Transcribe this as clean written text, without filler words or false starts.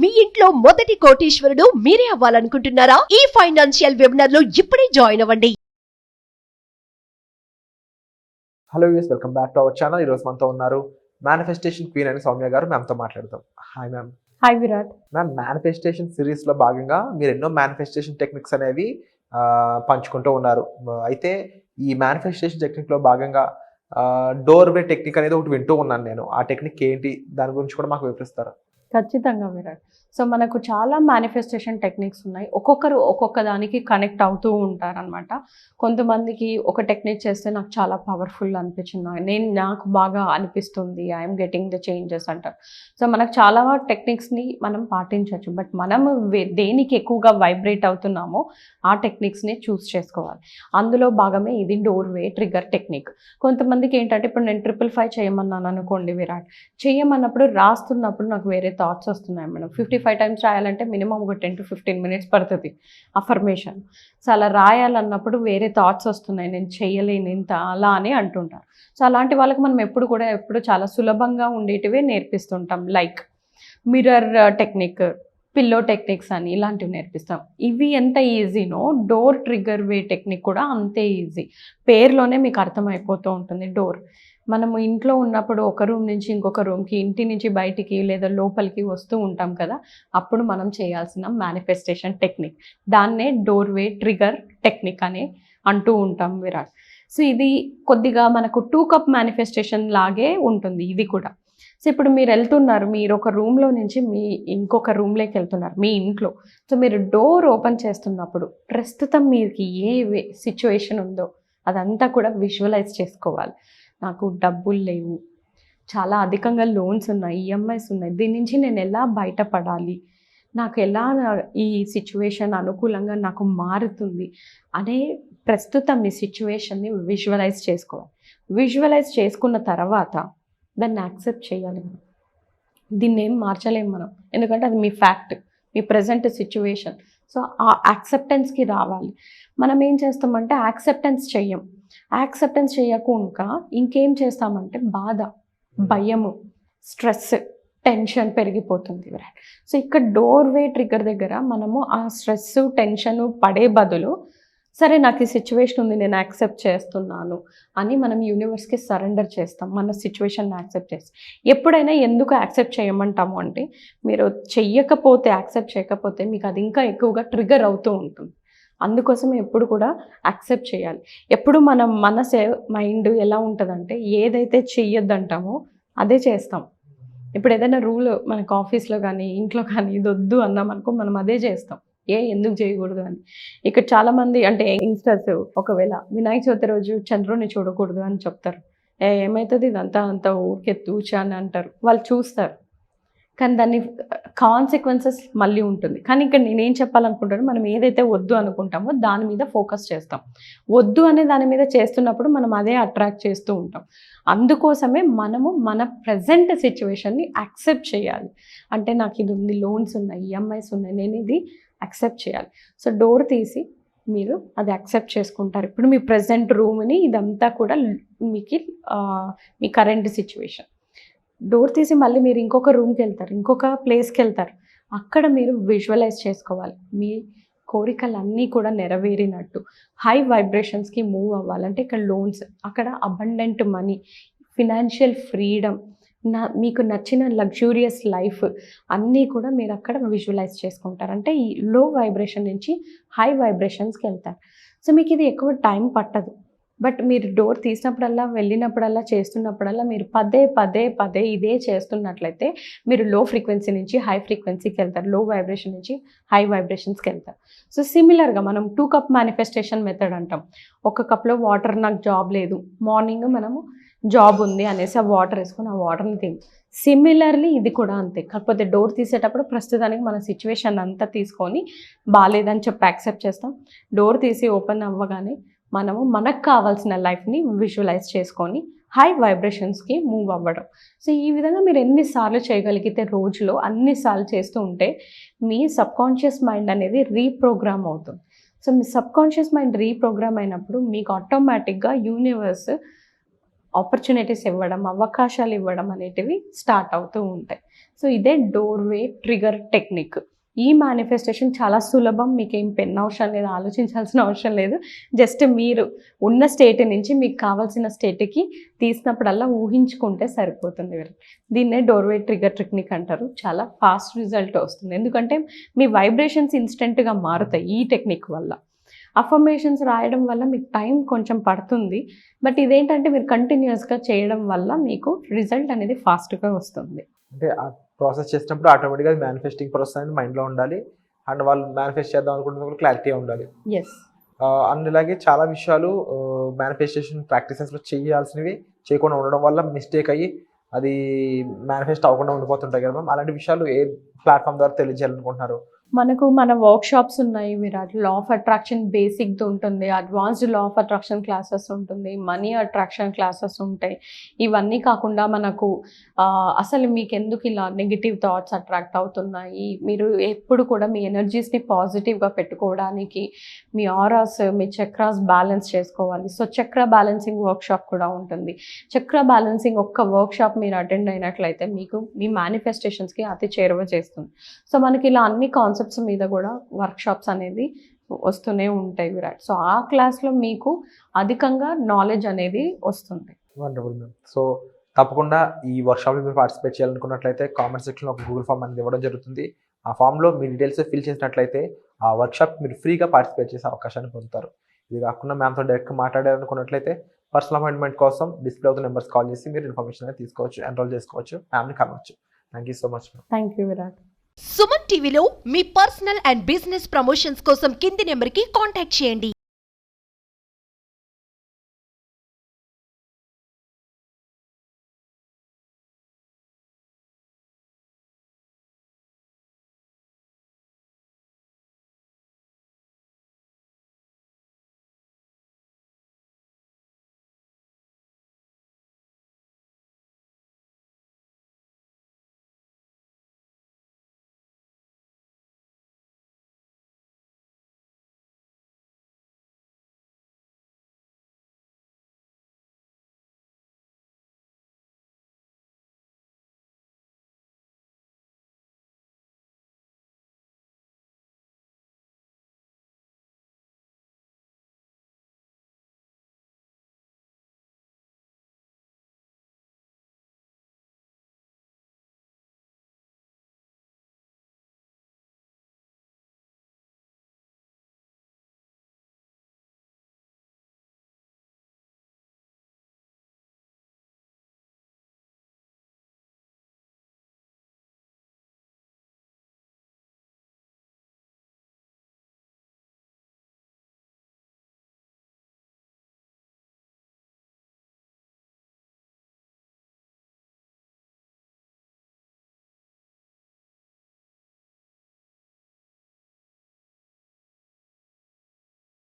మీ ఇంట్లో మొదటి కోటీశ్వరుడు మీరే అవ్వాలనుకుంటున్నారా? ఈ ఫైనాన్షియల్ వెబినార్ లో ఇప్పుడే జాయిన్ అవ్వండి. Hello views, welcome back to our channel. ఈరోజు మనతో ఉన్నారు మేనిఫెస్టేషన్ క్వీన్ అని సౌమ్య గారు. మ్యామ్తో మాట్లాడతాం. Hi ma'am. Hi Virat. Ma'am, manifestation సిరీస్లో భాగంగా మీరు ఎన్నో మేనిఫెస్టేషన్ టెక్నిక్స్ అనేవి పంచుకుంటూ ఉన్నారు. అయితే ఈ మేనిఫెస్టేషన్ టెక్నిక్లో భాగంగా డోర్వే టెక్నిక్ అనేది ఒకటి వింటూ ఉన్నాను నేను. ఆ టెక్నిక్ ఏంటి, దాని గురించి కూడా మాకు వివరిస్తారా? ఖచ్చితంగా విరాట్. సో మనకు చాలా మేనిఫెస్టేషన్ టెక్నిక్స్ ఉన్నాయి. ఒక్కొక్కరు ఒక్కొక్క దానికి కనెక్ట్ అవుతూ ఉంటారనమాట. కొంతమందికి ఒక టెక్నిక్ చేస్తే నాకు చాలా పవర్ఫుల్ అనిపించింది, నాకు బాగా అనిపిస్తుంది, ఐఎమ్ గెటింగ్ ద చేంజెస్ అంటారు. సో మనకు చాలా టెక్నిక్స్ని మనం పాటించవచ్చు. బట్ మనం దేనికి ఎక్కువగా వైబ్రేట్ అవుతున్నామో ఆ టెక్నిక్స్ని చూస్ చేసుకోవాలి. అందులో భాగమే ఇది డోర్వే ట్రిగ్గర్ టెక్నిక్. కొంతమందికి ఏంటంటే, ఇప్పుడు నేను 555 చేయమన్నాను అనుకోండి విరాట్. చేయమన్నప్పుడు రాస్తున్నప్పుడు నాకు వేరే థాట్స్ వస్తున్నాయి మేడం. 55 టైమ్స్ రాయాలంటే మినిమం ఒక 10 to 15 minutes పడుతుంది అఫర్మేషన్. సో అలా రాయాలన్నప్పుడు వేరే థాట్స్ వస్తున్నాయి, నేను చేయలేను ఇంత అలా అని అంటుంటారు. సో అలాంటి వాళ్ళకి మనం ఎప్పుడు చాలా సులభంగా ఉండేటివే నేర్పిస్తుంటాం. Like mirror technique, pillow techniques అని ఇలాంటివి నేర్పిస్తాం. ఇవి ఎంత ఈజీనో డోర్ ట్రిగ్గర్ వే టెక్నిక్ కూడా అంతే ఈజీ. పేరులోనే మీకు అర్థమైపోతూ ఉంటుంది. డోర్ మనము ఇంట్లో ఉన్నప్పుడు ఒక రూమ్ నుంచి ఇంకొక రూమ్కి, ఇంటి నుంచి బయటికి లేదా లోపలికి వస్తూ ఉంటాం కదా, అప్పుడు మనం చేయాల్సిన మేనిఫెస్టేషన్ టెక్నిక్, దాన్నే డోర్వే ట్రిగ్గర్ టెక్నిక్ అని అంటూ ఉంటాం విరాట్. సో ఇది కొద్దిగా మనకు 2 cup మేనిఫెస్టేషన్ లాగే ఉంటుంది ఇది కూడా. సో ఇప్పుడు మీరు వెళ్తున్నారు, మీరు ఒక రూమ్లో నుంచి ఇంకొక రూమ్లోకి వెళ్తున్నారు మీ ఇంట్లో. సో మీరు డోర్ ఓపెన్ చేస్తున్నప్పుడు ప్రస్తుతం మీకు ఏ సిచ్యువేషన్ ఉందో అదంతా కూడా విజువలైజ్ చేసుకోవాలి. నాకు డబ్బులు లేవు, చాలా అధికంగా లోన్స్ ఉన్నాయి, ఈఎంఐస్ ఉన్నాయి, దీని నుంచి నేను ఎలా బయటపడాలి, నాకు ఎలా ఈ సిచ్యువేషన్ అనుకూలంగా నాకు మారుతుంది అనే ప్రస్తుతం ఈ సిచ్యువేషన్ని విజువలైజ్ చేసుకోవాలి. విజువలైజ్ చేసుకున్న తర్వాత దాన్ని యాక్సెప్ట్ చేయాలి. మనం దీన్ని ఏం మార్చలేము మనం, ఎందుకంటే అది మీ ఫ్యాక్ట్, మీ ప్రజెంట్ సిచ్యువేషన్. సో ఆ యాక్సెప్టెన్స్కి రావాలి. మనం ఏం చేస్తామంటే యాక్సెప్టెన్స్ చెయ్యం. యాక్సెప్టెన్స్ చేయకుండా ఇంకేం చేస్తామంటే బాధ, భయము, స్ట్రెస్, టెన్షన్ పెరిగిపోతుంది విరాట్. సో ఇక్కడ డోర్వే ట్రిగ్గర్ దగ్గర మనము ఆ స్ట్రెస్, టెన్షన్ పడే బదులు, సరే నాకు ఈ సిచ్యువేషన్ ఉంది, నేను యాక్సెప్ట్ చేస్తున్నాను అని మనం యూనివర్స్కి సరెండర్ చేస్తాం. మన సిచ్యువేషన్ని యాక్సెప్ట్ చేస్తాం. ఎప్పుడైనా ఎందుకు యాక్సెప్ట్ చేయమంటాము అంటే, మీరు చెయ్యకపోతే, యాక్సెప్ట్ చేయకపోతే మీకు అది ఇంకా ఎక్కువగా ట్రిగర్ అవుతూ ఉంటుంది. అందుకోసం ఎప్పుడు కూడా యాక్సెప్ట్ చేయాలి. ఎప్పుడు మనం మైండ్ ఎలా ఉంటుందంటే, ఏదైతే చెయ్యొద్దంటామో అదే చేస్తాం. ఇప్పుడు ఏదైనా రూల్ మనకు ఆఫీస్లో కానీ ఇంట్లో కానీ ఇది వద్దు అన్నాం అనుకో, మనం అదే చేస్తాం. ఎందుకు చేయకూడదు అని. ఇక్కడ చాలామంది అంటే యంగ్స్టర్స్ ఒకవేళ వినాయక చవితి రోజు చంద్రుని చూడకూడదు అని చెప్తారు. ఏమవుతుంది ఇదంతా అంత ఊరికే తూచా అని అంటారు. వాళ్ళు చూస్తారు, కానీ దాన్ని కాన్సిక్వెన్సెస్ మళ్ళీ ఉంటుంది. కానీ ఇక్కడ నేనేం చెప్పాలనుకుంటాను, మనం ఏదైతే వద్దు అనుకుంటామో దాని మీద ఫోకస్ చేస్తాం. వద్దు అనే దాని మీద చేస్తున్నప్పుడు మనం అదే అట్రాక్ట్ చేస్తూ ఉంటాం. అందుకోసమే మనము మన ప్రజెంట్ సిచ్యువేషన్ని యాక్సెప్ట్ చేయాలి. అంటే నాకు ఇది ఉంది, లోన్స్ ఉన్నాయి, ఈఎంఐస్ ఉన్నాయి, నేను ఇది యాక్సెప్ట్ చేయాలి. సో డోర్ తీసి మీరు అది యాక్సెప్ట్ చేసుకుంటారు. ఇప్పుడు మీ ప్రజెంట్ రూమ్ని ఇదంతా కూడా మీకు మీ కరెంట్ సిచ్యువేషన్. డోర్ తీసి మళ్ళీ మీరు ఇంకొక రూమ్కి వెళ్తారు, ఇంకొక ప్లేస్కి వెళ్తారు. అక్కడ మీరు విజువలైజ్ చేసుకోవాలి మీ కోరికలన్నీ కూడా నెరవేరినట్టు. హై వైబ్రేషన్స్కి మూవ్ అవ్వాలంటే ఇక్కడ లోన్స్, అక్కడ అబండెంట్ మనీ, ఫినాన్షియల్ ఫ్రీడమ్, మీకు నచ్చిన లగ్జూరియస్ లైఫ్ అన్నీ కూడా మీరు అక్కడ విజువలైజ్ చేసుకుంటారు. అంటే ఈ లో వైబ్రేషన్ నుంచి హై వైబ్రేషన్స్కి వెళ్తారు. సో మీకు ఇది ఎక్కువ టైం పట్టదు. బట్ మీరు డోర్ తీసినప్పుడల్లా, వెళ్ళినప్పుడల్లా, చేస్తున్నప్పుడల్లా మీరు పదే ఇదే చేస్తున్నట్లయితే మీరు లో ఫ్రీక్వెన్సీ నుంచి హై ఫ్రీక్వెన్సీకి వెళ్తారు, లో వైబ్రేషన్ నుంచి హై వైబ్రేషన్స్కి వెళ్తారు. సో సిమిలర్గా మనం 2 cup మేనిఫెస్టేషన్ మెథడ్ అంటాం. ఒక కప్లో వాటర్, నాకు జాబ్ లేదు, మార్నింగ్ మనము జాబ్ ఉంది అనేసి ఆ వాటర్ వేసుకొని ఆ వాటర్ని తిని, సిమిలర్లీ ఇది కూడా అంతే. కాకపోతే డోర్ తీసేటప్పుడు ప్రస్తుతానికి మన సిచ్యువేషన్ అంతా తీసుకొని బాగాలేదని చెప్పి యాక్సెప్ట్ చేస్తాం. డోర్ తీసి ఓపెన్ అవ్వగానే మనము మనకు కావాల్సిన లైఫ్ని విజువలైజ్ చేసుకొని హై వైబ్రేషన్స్కి మూవ్ అవ్వడం. సో ఈ విధంగా మీరు ఎన్నిసార్లు చేయగలిగితే రోజులో అన్నిసార్లు చేస్తూ ఉంటే మీ సబ్కాన్షియస్ మైండ్ అనేది రీప్రోగ్రామ్ అవుతుంది. సో మీ సబ్కాన్షియస్ మైండ్ రీప్రోగ్రామ్ అయినప్పుడు మీకు ఆటోమేటిక్గా యూనివర్స్ ఆపర్చునిటీస్ ఇవ్వడం, అవకాశాలు ఇవ్వడం అనేటివి స్టార్ట్ అవుతూ ఉంటాయి. సో ఇదే డోర్వే ట్రిగర్ టెక్నిక్. ఈ మేనిఫెస్టేషన్ చాలా సులభం. మీకేం పెన్ అవసరం లేదు, ఆలోచించాల్సిన అవసరం లేదు. జస్ట్ మీరు ఉన్న స్టేట్ నుంచి మీకు కావాల్సిన స్టేట్కి తీసినప్పుడల్లా ఊహించుకుంటే సరిపోతుంది. దీన్నే డోర్వే ట్రిగర్ టెక్నిక్ అంటారు. చాలా ఫాస్ట్ రిజల్ట్ వస్తుంది, ఎందుకంటే మీ వైబ్రేషన్స్ ఇన్స్టెంట్గా మారుతాయి ఈ టెక్నిక్ వల్ల. అఫర్మేషన్స్ రాయడం వల్ల మీకు టైం కొంచెం పడుతుంది, బట్ ఇదేంటంటే మీరు కంటిన్యూస్గా చేయడం వల్ల మీకు రిజల్ట్ అనేది ఫాస్ట్గా వస్తుంది. అంటే ఆ ప్రాసెస్ చేసినప్పుడు ఆటోమేటిక్గా మేనిఫెస్టింగ్ ప్రాసెస్ అనేది మైండ్లో ఉండాలి, అండ్ వాళ్ళు మేనిఫెస్ట్ చేద్దాం అనుకుంటున్న కూడా క్లారిటీ ఉండాలి. ఎస్. అండ్ ఇలాగే చాలా విషయాలు మేనిఫెస్టేషన్ ప్రాక్టీసెస్లో చేయాల్సినవి చేయకుండా ఉండడం వల్ల మిస్టేక్ అయ్యి అది మేనిఫెస్ట్ అవ్వకుండా ఉండిపోతుంటాయి కదా మ్యామ్. అలాంటి విషయాలు ఏ ప్లాట్ఫామ్ ద్వారా తెలియజేయాలనుకుంటున్నారు? మనకు మన వర్క్ షాప్స్ ఉన్నాయి విరాట్. లా ఆఫ్ అట్రాక్షన్ బేసిక్ది ఉంటుంది, advanced law of attraction classes ఉంటుంది, మనీ అట్రాక్షన్ క్లాసెస్ ఉంటాయి. ఇవన్నీ కాకుండా మనకు అసలు మీకు ఎందుకు ఇలా నెగిటివ్ థాట్స్ అట్రాక్ట్ అవుతున్నాయి, మీరు ఎప్పుడు కూడా మీ ఎనర్జీస్ని పాజిటివ్గా పెట్టుకోవడానికి మీ ఆరాస్, మీ చక్రాస్ బ్యాలెన్స్ చేసుకోవాలి. సో చక్ర బ్యాలెన్సింగ్ వర్క్ షాప్ కూడా ఉంటుంది. చక్ర బ్యాలెన్సింగ్ ఒక్క వర్క్ షాప్ మీరు అటెండ్ అయినట్లయితే మీకు మీ మేనిఫెస్టేషన్స్కి అతి చేరువ చేస్తుంది. సో మనకి ఇలా అన్ని కాన్సెప్ట్స్ మీద కూడా వర్క్ షాప్స్ అనేది వస్తూనే ఉంటాయి విరాట్. సో ఆ క్లాస్లో మీకు అధికంగా నాలెడ్జ్ అనేది వస్తుంది. Wonderful ma'am. సో తప్పకుండా ఈ వర్క్షాప్లో మీరు పార్టిసిపేట్ చేయాలనుకున్నట్లయితే కామెంట్ సెక్షన్లో ఒక గూగుల్ ఫామ్ అనేది ఇవ్వడం జరుగుతుంది. ఆ ఫామ్లో మీ డీటెయిల్స్ ఫిల్ చేసినట్లయితే ఆ వర్క్షాప్ మీరు ఫ్రీగా పార్టిసిపేట్ చేసే అవకాశాన్ని పొందుతారు. ఇది కాకుండా మ్యామ్తో డైరెక్ట్గా మాట్లాడాలనుకున్నట్లయితే పర్సనల్ అపాయింట్మెంట్ కోసం డిస్ప్లే అవుతున్న నెంబర్స్ కాల్ చేసి మీరు ఇన్ఫర్మేషన్ అనేది తీసుకోవచ్చు, ఎన్రోల్ చేసుకోవచ్చు, మ్యామ్ని కలవచ్చు. Thank you so much ma'am. Thank you Virat. Suman టీవీలో మీ పర్సనల్ అండ్ బిజినెస్ ప్రమోషన్స్ కోసం కింది నెంబర్కి కాంటాక్ట్ చేయండి.